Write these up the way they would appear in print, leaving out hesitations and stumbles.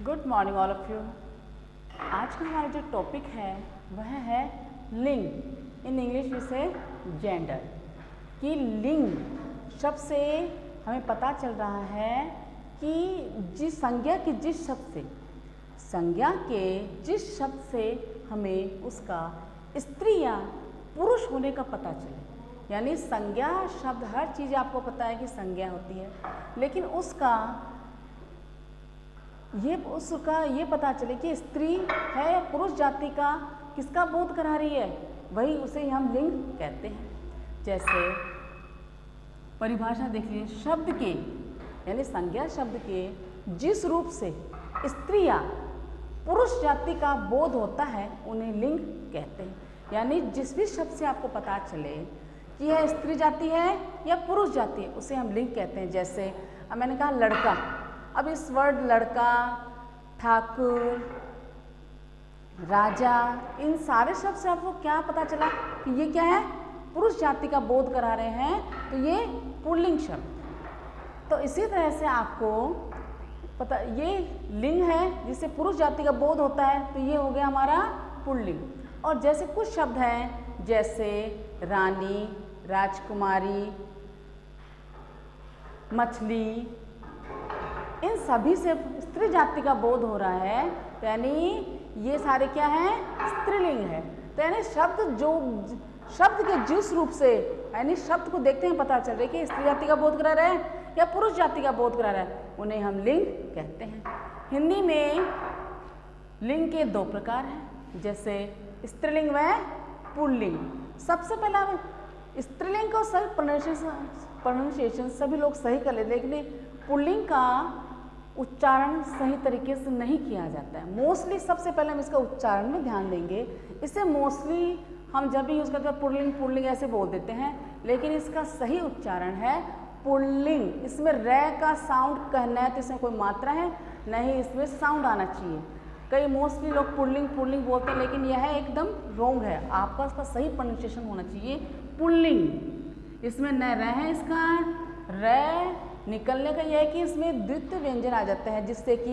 Good morning all of you. आज का हमारा जो टॉपिक है वह है लिंग, इन इंग्लिश वी से जेंडर। कि लिंग शब्द से हमें पता चल रहा है कि जिस संज्ञा के जिस शब्द से हमें उसका स्त्री या पुरुष होने का पता चले। यानी संज्ञा शब्द, हर चीज़ आपको पता है कि संज्ञा होती है, लेकिन उसका ये पता चले कि स्त्री है या पुरुष जाति का किसका बोध करा रही है, वही उसे हम लिंग कहते हैं। जैसे परिभाषा देख लीजिए, शब्द के यानी संज्ञा शब्द के जिस रूप से स्त्री या पुरुष जाति का बोध होता है उन्हें लिंग कहते हैं। यानी जिस भी शब्द से आपको पता चले कि यह स्त्री जाति है या पुरुष जाति है उसे हम लिंग कहते हैं। जैसे अब मैंने कहा लड़का, अब इस वर्ड लड़का, ठाकुर, राजा, इन सारे शब्द से आपको क्या पता चला कि ये क्या है, पुरुष जाति का बोध करा रहे हैं, तो ये पुल्लिंग शब्द। तो इसी तरह से आपको पता, ये लिंग है जिससे पुरुष जाति का बोध होता है, तो ये हो गया हमारा पुल्लिंग। और जैसे कुछ शब्द हैं जैसे रानी, राजकुमारी, मछली, इन सभी से स्त्री जाति का बोध हो रहा है, यानी ये सारे क्या हैं, स्त्रीलिंग है। तो यानी शब्द के जिस रूप से, यानी शब्द को देखते हैं पता चल रहा है कि स्त्री जाति का बोध करा रहा है या पुरुष जाति का बोध करा रहा है, उन्हें हम लिंग कहते हैं। हिंदी में लिंग के दो प्रकार हैं, जैसे स्त्रीलिंग व पुल्लिंग। सबसे पहला स्त्रीलिंग का सही प्रोनाउंसिएशन सभी लोग सही कर लेते हैं, लेकिन पुल्लिंग का उच्चारण सही तरीके से नहीं किया जाता है। मोस्टली सबसे पहले हम इसका उच्चारण में ध्यान देंगे। इसे मोस्टली हम जब भी यूज़ करते हैं पुल्लिंग ऐसे बोल देते हैं, लेकिन इसका सही उच्चारण है पुल्लिंग। इसमें रे का साउंड कहना है तो इसमें कोई मात्रा है नहीं, इसमें साउंड आना चाहिए। कई मोस्टली लोग पुल्लिंग बोलते हैं, लेकिन यह एकदम रॉन्ग है। आपका इसका सही प्रोनाउंसिएशन होना चाहिए पुल्लिंग। इसमें न रे है, इसका रे निकलने का यह है कि इसमें द्वितीय व्यंजन आ जाता है, जिससे कि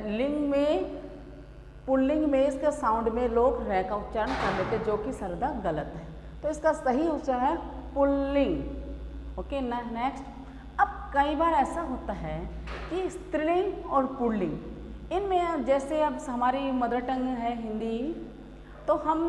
लिंग में, पुल्लिंग में इसका साउंड में लोग रे का उच्चारण कर लेते हैं, जो कि सर्वदा गलत है। तो इसका सही उच्चारण है पुल्लिंग। ओके ना, नेक्स्ट। अब कई बार ऐसा होता है कि स्त्रीलिंग और पुल्लिंग, इनमें जैसे अब हमारी मदर टंग है हिंदी, तो हम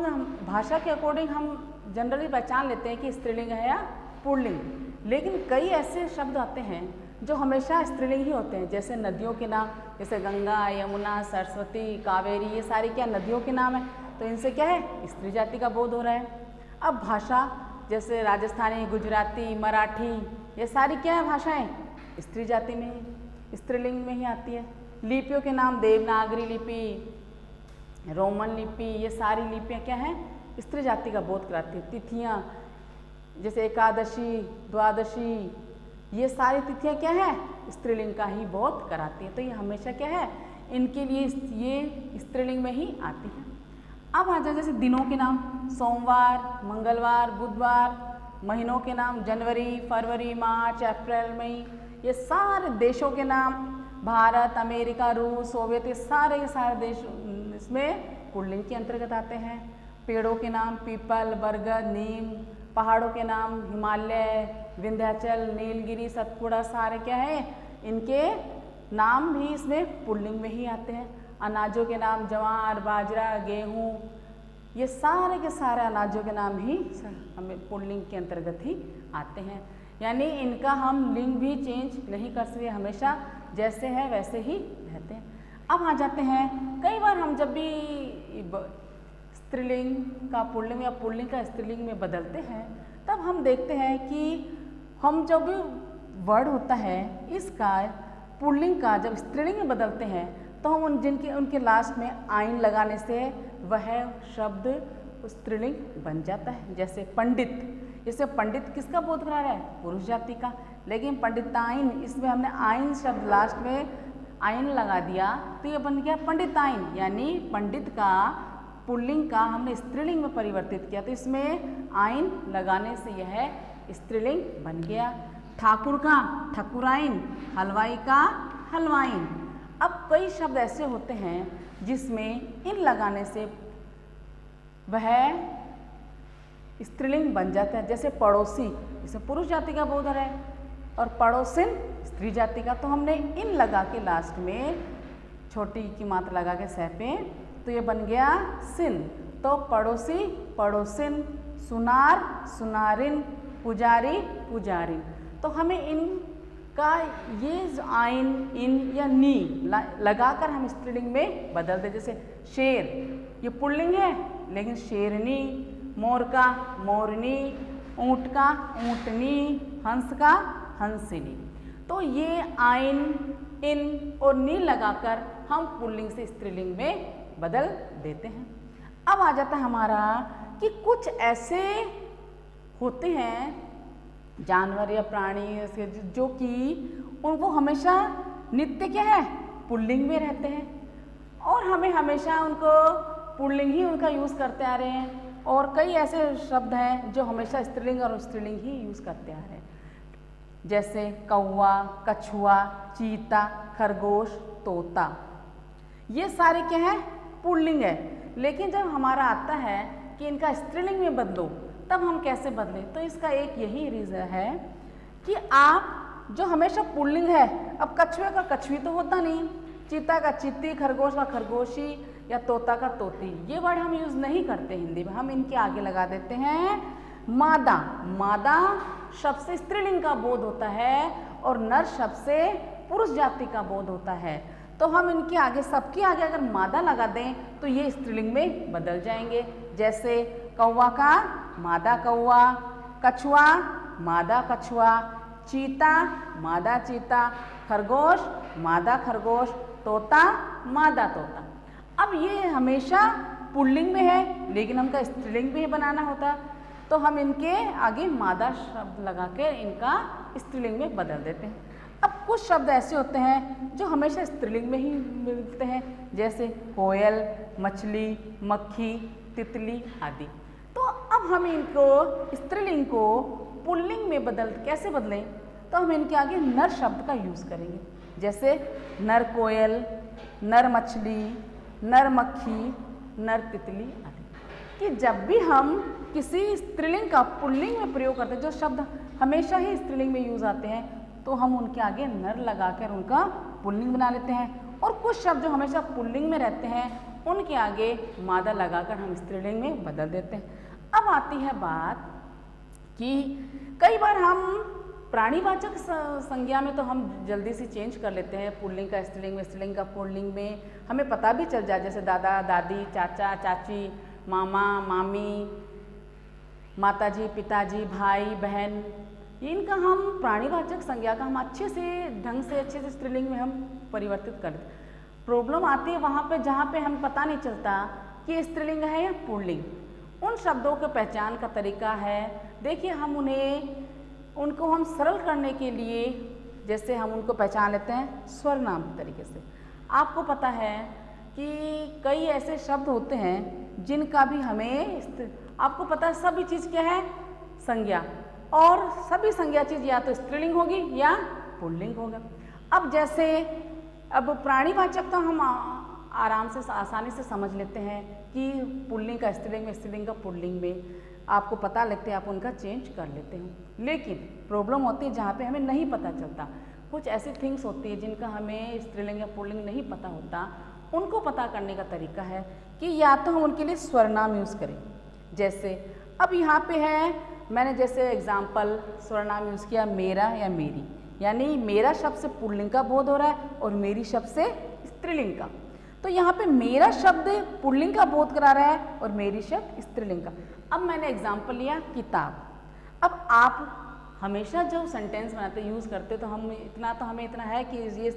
भाषा के अकॉर्डिंग हम जनरली पहचान लेते हैं कि स्त्रीलिंग है या पुल्लिंग। लेकिन कई ऐसे शब्द आते हैं जो हमेशा स्त्रीलिंग ही होते हैं, जैसे नदियों के नाम, जैसे गंगा, यमुना, सरस्वती, कावेरी, ये सारी क्या नदियों के नाम है, तो इनसे क्या है, स्त्री जाति का बोध हो रहा है। अब भाषा जैसे राजस्थानी, गुजराती, मराठी, ये सारी क्या है भाषाएं, स्त्री जाति में ही, स्त्रीलिंग में ही आती है। लिपियों के नाम देवनागरी लिपि, रोमन लिपि, ये सारी लिपियाँ क्या हैं, स्त्री जाति का बोध कराती है। तिथियाँ जैसे एकादशी, द्वादशी, ये सारी तिथियाँ क्या है, स्त्रीलिंग का ही बोध कराती है। तो ये हमेशा क्या है, इनके लिए ये स्त्रीलिंग में ही आती है। अब आ जाए जैसे दिनों के नाम, सोमवार, मंगलवार, बुधवार, महीनों के नाम जनवरी, फरवरी, मार्च, अप्रैल, मई, ये सारे देशों के नाम, भारत, अमेरिका, रूस, सोवियत, ये सारे देश इसमें पुल्लिंग के अंतर्गत आते हैं। पेड़ों के नाम पीपल, बरगद, नीम, पहाड़ों के नाम हिमालय, विंध्याचल, नीलगिरी, सतपुड़ा, सारे क्या है, इनके नाम भी इसमें पुल्लिंग में ही आते हैं। अनाजों के नाम ज्वार, बाजरा, गेहूँ, ये सारे के सारे अनाजों के नाम ही हमें पुल्लिंग के अंतर्गत ही आते हैं। यानी इनका हम लिंग भी चेंज नहीं कर सकते, हमेशा जैसे है वैसे ही रहते हैं। अब आ जाते हैं, कई बार हम जब भी स्त्रीलिंग का पुल्लिंग या पुल्लिंग का स्त्रीलिंग में बदलते हैं, तब हम देखते हैं कि हम जब भी वर्ड होता है इसका पुल्लिंग का जब स्त्रीलिंग में बदलते हैं, तो हम उनके लास्ट में आइन लगाने से वह शब्द स्त्रीलिंग बन जाता है। जैसे पंडित, इससे पंडित किसका बोध करा रहा है, पुरुष जाति का, लेकिन पंडिताइन, इसमें हमने आइन शब्द लास्ट में आइन लगा दिया तो ये बन गया पंडिताइन, यानी पंडित का पुल्लिंग का हमने स्त्रीलिंग में परिवर्तित किया, तो इसमें आइन लगाने से यह स्त्रीलिंग बन गया। ठाकुर का ठकुराइन, हलवाई का हलवाइन। अब कई शब्द ऐसे होते हैं जिसमें इन लगाने से वह स्त्रीलिंग बन जाता है, जैसे पड़ोसी, इसमें पुरुष जाति का बोध है, और पड़ोसिन स्त्री जाति का। तो हमने इन लगा के लास्ट में छोटी की मात्रा लगा के सह पे, तो ये बन गया सिन। तो पड़ोसी पड़ोसिन, सुनार सुनारिन, पुजारी पुजारिन। तो हमें इनका ये आइन, इन या नी लगाकर हम स्त्रीलिंग में बदल दे। जैसे शेर, ये पुल्लिंग है लेकिन शेरनी, मोर का मोरनी, ऊँट का ऊँटनी, हंस का हंसिनी। तो ये आइन, इन और नी लगाकर हम पुल्लिंग से स्त्रीलिंग में बदल देते हैं। अब आ जाता है हमारा कि कुछ ऐसे होते हैं जानवर या प्राणी जो कि उनको हमेशा नित्य क्या है, पुल्लिंग में रहते हैं, और हमें हमेशा उनको पुल्लिंग ही उनका यूज़ करते आ रहे हैं। और कई ऐसे शब्द हैं जो हमेशा स्त्रीलिंग और स्त्रीलिंग ही यूज़ करते आ रहे हैं, जैसे कौवा, कछुआ, चीता, खरगोश, तोता। ये सारे क्या है, पुल्लिंग है। लेकिन जब हमारा आता है कि इनका स्त्रीलिंग में बदलो, तब हम कैसे बदलें? तो इसका एक यही रीज़न है कि आप जो हमेशा पुल्लिंग है, अब कछुए का कछुई तो होता नहीं, चीता का चीती, खरगोश का खरगोशी या तोता का तोती, ये वर्ड हम यूज़ नहीं करते हिंदी में। हम इनके आगे लगा देते हैं मादा। मादा शब्द से स्त्रीलिंग का बोध होता है और नर शब्द से पुरुष जाति का बोध होता है। तो हम इनके आगे, सबके आगे अगर मादा लगा दें तो ये स्त्रीलिंग में बदल जाएंगे। जैसे कौवा का मादा कौवा, कछुआ मादा कछुआ, चीता मादा चीता, खरगोश मादा खरगोश, तोता मादा तोता। अब ये हमेशा पुल्लिंग में है लेकिन हमका स्त्रीलिंग में बनाना होता, तो हम इनके आगे मादा शब्द लगा के इनका स्त्रीलिंग में बदल देते हैं। अब कुछ शब्द ऐसे होते हैं जो हमेशा स्त्रीलिंग में ही मिलते हैं, जैसे कोयल, मछली, मक्खी, तितली आदि। तो अब हम इनको स्त्रीलिंग को पुल्लिंग में कैसे बदलें? तो हम इनके आगे नर शब्द का यूज़ करेंगे, जैसे नर कोयल, नर मछली, नर मक्खी, नर तितली आदि। कि जब भी हम किसी स्त्रीलिंग का पुल्लिंग में प्रयोग करते हैं, जो शब्द हमेशा ही स्त्रीलिंग में यूज़ आते हैं, तो हम उनके आगे नर लगाकर उनका पुल्लिंग बना लेते हैं। और कुछ शब्द जो हमेशा पुल्लिंग में रहते हैं, उनके आगे मादा लगाकर हम स्त्रीलिंग में बदल देते हैं। अब आती है बात कि कई बार हम प्राणीवाचक संज्ञा में तो हम जल्दी से चेंज कर लेते हैं, पुल्लिंग का स्त्रीलिंग में, स्त्रीलिंग का पुल्लिंग में हमें पता भी चल जाए, जैसे दादा दादी, चाचा चाची, मामा मामी, माताजी पिताजी, भाई बहन, इनका हम प्राणीवाचक संज्ञा का हम अच्छे से स्त्रीलिंग में हम परिवर्तित कर देते। प्रॉब्लम आती है वहाँ पे जहाँ पे हम पता नहीं चलता कि स्त्रीलिंग है या पुल्लिंग। उन शब्दों के पहचान का तरीका है, देखिए हम उनको हम सरल करने के लिए, जैसे हम उनको पहचान लेते हैं स्वर नाम तरीके से। आपको पता है कि कई ऐसे शब्द होते हैं जिनका भी हमें, आपको पता है सभी चीज़ क्या है, संज्ञा, और सभी संज्ञा चीज़ या तो स्त्रीलिंग होगी या पुल्लिंग होगा। अब जैसे अब प्राणीवाचक तो हम आराम से आसानी से समझ लेते हैं कि पुल्लिंग का स्त्रीलिंग में, स्त्रीलिंग का पुल्लिंग में, आपको पता लगते हैं, आप उनका चेंज कर लेते हो। लेकिन प्रॉब्लम होती है जहाँ पे हमें नहीं पता चलता, कुछ ऐसी थिंग्स होती है जिनका हमें स्त्रीलिंग या पुल्लिंग नहीं पता होता। उनको पता करने का तरीका है कि या तो हम उनके लिए स्वरनाम यूज़ करें। जैसे अब यहाँ पे है, मैंने जैसे एग्जाम्पल स्वरनाम यूज़ किया मेरा या मेरी, यानी मेरा शब्द से पुल्लिंग का बोध हो रहा है और मेरी शब्द से स्त्रीलिंग का। तो यहाँ पे मेरा शब्द पुल्लिंग का बोध करा रहा है और मेरी शब्द स्त्रीलिंग का। अब मैंने एग्जाम्पल लिया किताब। अब आप हमेशा जो सेंटेंस बनाते यूज़ करते तो हमें इतना है कि ये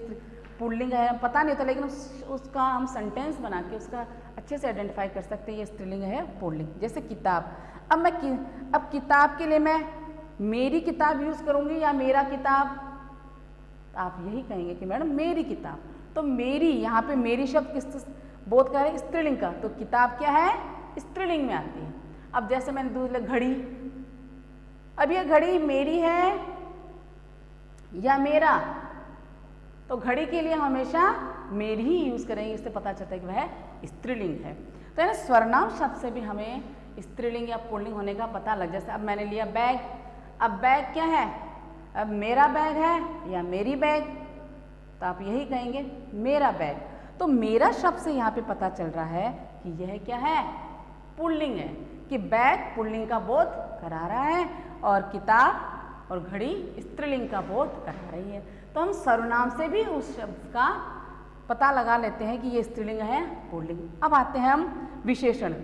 पुल्लिंग है, पता नहीं होता, लेकिन उसका हम सेंटेंस बना के उसका अच्छे से आइडेंटिफाई कर सकते हैं ये स्त्रीलिंग है पुल्लिंग। जैसे किताब, अब किताब के लिए मैं मेरी किताब यूज़ करूँगी या मेरा किताब, आप यही कहेंगे कि मैडम मेरी किताब। तो मेरी, यहाँ पे मेरी शब्द किस बोध कर रहे, स्त्रीलिंग का, तो किताब क्या है, स्त्रीलिंग में आती है। अब जैसे मैंने दूसरे घड़ी, अब ये घड़ी मेरी है या मेरा, तो घड़ी के लिए हम हमेशा मेरी ही यूज़ करेंगे, इससे पता चलता है कि वह स्त्रीलिंग है। तो यानी स्वरनाम शब्द से भी हमें स्त्रीलिंग या पुल्लिंग होने का पता लग जैसे अब मैंने लिया बैग, अब बैग क्या है, अब मेरा बैग है या मेरी बैग, तो आप यही कहेंगे मेरा बैग। तो मेरा शब्द से यहाँ पे पता चल रहा है कि यह क्या है, पुल्लिंग है, कि बैग पुल्लिंग का बोध करा रहा है और किताब और घड़ी स्त्रीलिंग का बोध करा रही है। तो हम सर्वनाम से भी उस शब्द का पता लगा लेते हैं कि ये स्त्रीलिंग है पुल्लिंग। अब आते हैं हम विशेषण।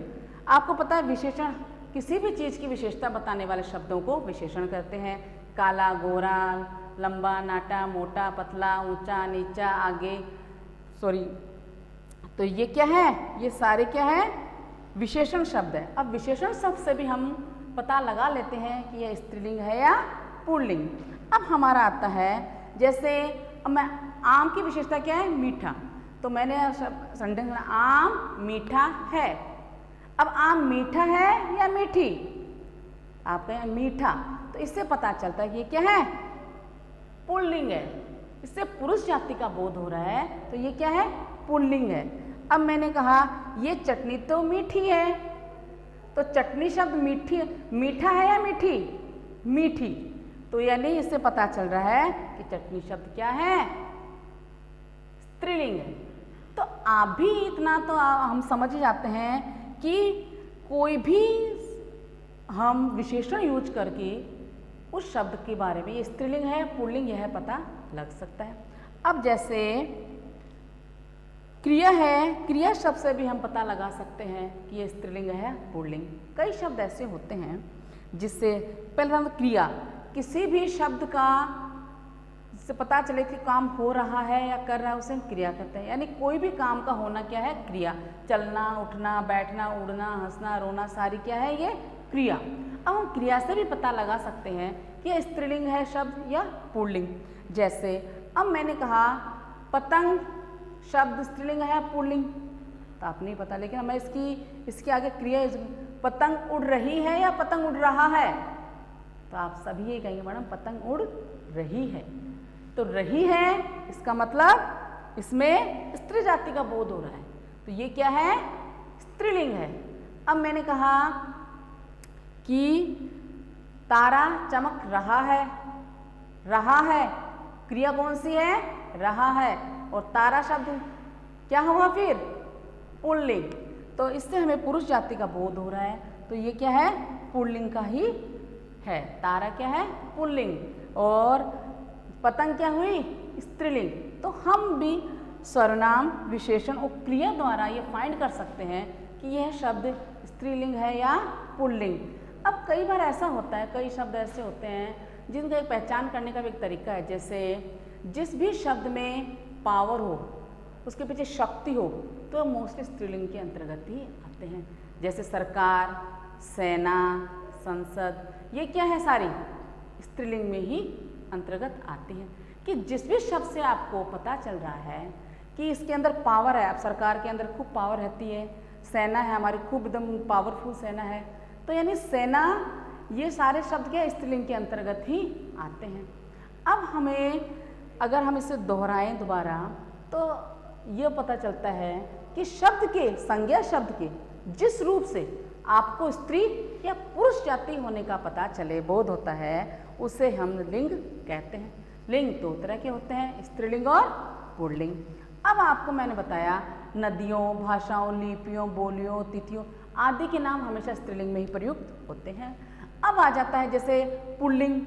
आपको पता है विशेषण किसी भी चीज़ की विशेषता बताने वाले शब्दों को विशेषण कहते हैं। काला, गोरा, लंबा, नाटा, मोटा, पतला, ऊंचा, नीचा, आगे, सॉरी, तो ये क्या है, ये सारे क्या है, विशेषण शब्द है। अब विशेषण शब्द से भी हम पता लगा लेते हैं कि यह स्त्रीलिंग है या पुल्लिंग। अब हमारा आता है जैसे अब मैं आम की विशेषता क्या है, मीठा, तो मैंने सेंटेंस में आम मीठा है। अब आम मीठा है या मीठी, आप कहें मीठा, तो इससे पता चलता है कि ये क्या है, पुल्लिंग है। इससे पुरुष जाति का बोध हो रहा है, तो ये क्या है, पुल्लिंग है। अब मैंने कहा ये चटनी तो मीठी है, तो चटनी शब्द मीठी, मीठा है या मीठी, मीठी, तो यानी इससे पता चल रहा है कि चटनी शब्द क्या है, स्त्रीलिंग है। तो आप भी इतना तो हम समझ जाते हैं कि कोई भी हम विशेषण यूज करके उस शब्द के बारे में ये स्त्रीलिंग है पुल्लिंग यह पता लग सकता है। अब जैसे क्रिया है, क्रिया शब्द से भी हम पता लगा सकते हैं कि ये स्त्रीलिंग है पुल्लिंग। कई शब्द ऐसे होते हैं जिससे पहले हम क्रिया, किसी भी शब्द का जिससे पता चले कि काम हो रहा है या कर रहा है उसे हम क्रिया कहते हैं। यानी कोई भी काम का होना क्या है, क्रिया, चलना, उठना, बैठना, उड़ना, हंसना, रोना, सारी क्या है, ये क्रिया। अब हम क्रिया से भी पता लगा सकते हैं कि यह स्त्रीलिंग है शब्द या पुल्लिंग। जैसे अब मैंने कहा पतंग शब्द स्त्रीलिंग है या पुल्लिंग, तो आप नहीं पता, लेकिन मैं इसके आगे क्रिया, पतंग उड़ रही है या पतंग उड़ रहा है, तो आप सभी ये कहेंगे मैडम पतंग उड़ रही है। तो रही है इसका मतलब इसमें स्त्री जाति का बोध हो रहा है, तो ये क्या है, स्त्रीलिंग है। अब मैंने कहा कि तारा चमक रहा है, रहा है, क्रिया कौन सी है, रहा है, और तारा शब्द क्या हुआ फिर, पुल्लिंग, तो इससे हमें पुरुष जाति का बोध हो रहा है, तो ये क्या है, पुल्लिंग का ही है। तारा क्या है, पुल्लिंग, और पतंग क्या हुई, स्त्रीलिंग। तो हम भी सर्वनाम, विशेषण और क्रिया द्वारा ये फाइंड कर सकते हैं कि यह शब्द स्त्रीलिंग है या पुल्लिंग। अब कई बार ऐसा होता है, कई शब्द ऐसे होते हैं जिनका एक पहचान करने का भी एक तरीका है। जैसे जिस भी शब्द में पावर हो, उसके पीछे शक्ति हो, तो मोस्टली स्त्रीलिंग के अंतर्गत ही आते हैं। जैसे सरकार, सेना, संसद, ये क्या है, सारी स्त्रीलिंग में ही अंतर्गत आती हैं। कि जिस भी शब्द से आपको पता चल रहा है कि इसके अंदर पावर है, अब सरकार के अंदर खूब पावर रहती है, सेना है हमारी खूब एकदम पावरफुल सेना है, तो यानी सेना, ये सारे शब्द क्या स्त्रीलिंग के अंतर्गत ही आते हैं। अब हमें अगर हम इसे दोहराएं दोबारा तो ये पता चलता है कि शब्द के, संज्ञा शब्द के जिस रूप से आपको स्त्री या पुरुष जाति होने का पता चले, बोध होता है, उसे हम लिंग कहते हैं। लिंग दो तरह के होते हैं, स्त्रीलिंग और पुल्लिंग। अब आपको मैंने बताया नदियों, भाषाओं, लिपियों, बोलियों, तिथियों आदि के नाम हमेशा स्त्रीलिंग में ही प्रयुक्त होते हैं। अब आ जाता है जैसे पुल्लिंग।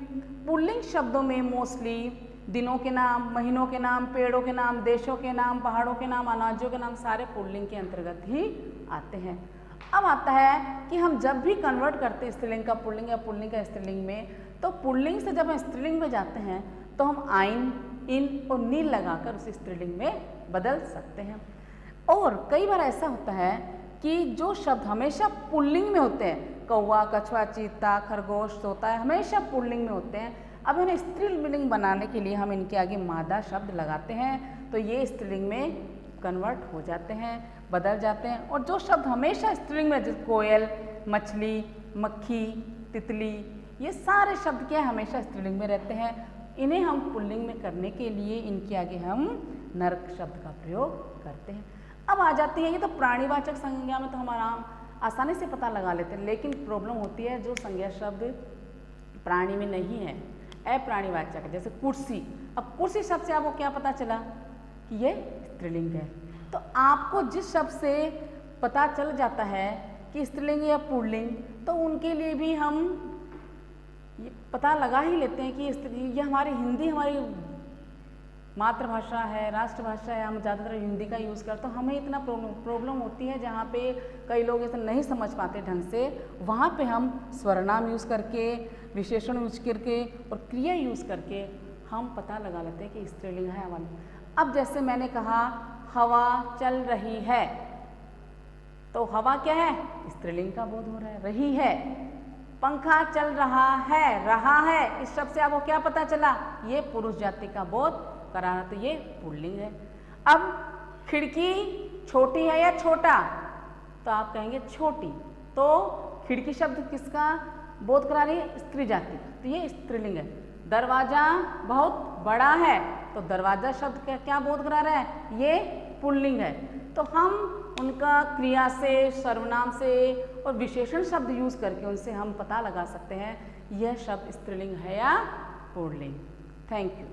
पुल्लिंग शब्दों में मोस्टली दिनों के नाम, महीनों के नाम, पेड़ों के नाम, देशों के नाम, पहाड़ों के नाम, अनाजों के नाम सारे पुल्लिंग के अंतर्गत ही आते हैं। अब आता है कि हम जब भी कन्वर्ट करते हैं स्त्रीलिंग का पुल्लिंग या पुल्लिंग का स्त्रीलिंग में, तो पुल्लिंग से जब हम स्त्रीलिंग में जाते हैं तो हम आइन, इन और नील लगाकर उसे स्त्रीलिंग में बदल सकते हैं। और कई बार ऐसा होता है कि जो शब्द हमेशा पुल्लिंग में होते हैं, कौवा, कछुआ, चीता, खरगोश, तोता, हमेशा पुल्लिंग में होते हैं, अब इन्हें स्त्रीलिंग बनाने के लिए हम इनके आगे मादा शब्द लगाते हैं, तो ये स्त्रीलिंग में कन्वर्ट हो जाते हैं, बदल जाते हैं। और जो शब्द हमेशा स्त्रीलिंग में, जैसे कोयल, मछली, मक्खी, तितली, ये सारे शब्द क्या हमेशा स्त्रीलिंग में रहते हैं, इन्हें हम पुल्लिंग में करने के लिए इनके आगे हम नर शब्द का प्रयोग करते हैं। अब आ जाती है, ये तो प्राणीवाचक संज्ञा में तो हमारा आसानी से पता लगा लेते हैं, लेकिन प्रॉब्लम होती है जो संज्ञा शब्द प्राणी में नहीं है, अप्राणीवाचक है, जैसे कुर्सी। अब कुर्सी शब्द से आपको क्या पता चला कि ये स्त्रीलिंग है। तो आपको जिस शब्द से पता चल जाता है कि स्त्रीलिंग या पुल्लिंग, तो उनके लिए भी हम ये पता लगा ही लेते हैं कि स्त्री, ये हमारी हिंदी हमारी मातृभाषा है, राष्ट्रभाषा है, हम ज़्यादातर हिंदी का यूज़ करते हैं। तो हमें इतना प्रॉब्लम होती है जहाँ पे कई लोग ऐसे नहीं समझ पाते ढंग से, वहाँ पे हम स्वरनाम यूज़ करके, विशेषण यूज करके और क्रिया यूज़ करके हम पता लगा लेते हैं कि स्त्रीलिंग है हमारी। अब जैसे मैंने कहा हवा चल रही है, तो हवा क्या है, स्त्रीलिंग का बोध हो रहा है, रही है। पंखा चल रहा है, इस शब्द से आपको क्या पता चला, ये पुरुष जाति का बोध करा रहा, तो ये पुल्लिंग है। अब खिड़की छोटी है या छोटा, तो आप कहेंगे छोटी, तो खिड़की शब्द किसका बोध करा रही है, स्त्री जाति, तो ये स्त्रीलिंग है। दरवाजा बहुत बड़ा है, तो दरवाजा शब्द क्या बोध करा रहा है, ये पुल्लिंग है। तो हम उनका क्रिया से, सर्वनाम से और विशेषण शब्द यूज करके उनसे हम पता लगा सकते हैं यह शब्द स्त्रीलिंग है या पुल्लिंग। Thank you.